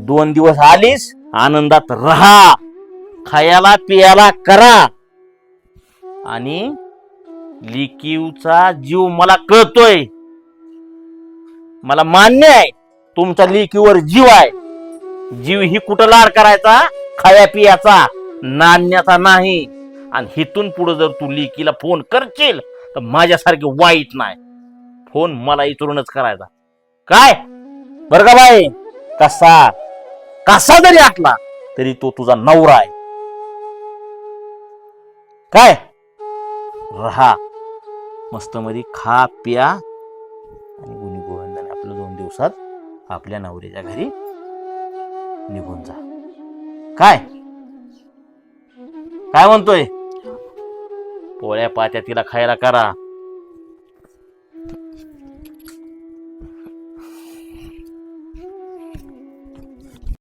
2 दिवस आलीस, आनंदात राहा, खायला पियाला करा. आणि लिकीवचा जीव मला कळतोय, मला मान्य आहे तुमच्या लेकीवर जीव आहे. जीव ही कुठं लाड करायचा, खाया पियाचा, नाण्याचा नाही. आणि हिथून पुढे जर तू लेकीला फोन करशील तर माझ्यासारखे वाईट नाही. फोन मला इचरूनच करायचा. काय बर का बाई, कसा कसा जरी असला तरी तो तुझा नवरा आहे. काय राहा मस्त मध्ये, खा प्या आणि गुणी गोविंदाने आपलं 2 दिवसात आपल्या नवऱ्याच्या घरी निघून जा. काय काय म्हणतोय? पोळ्या पात्या तिला खायला करा,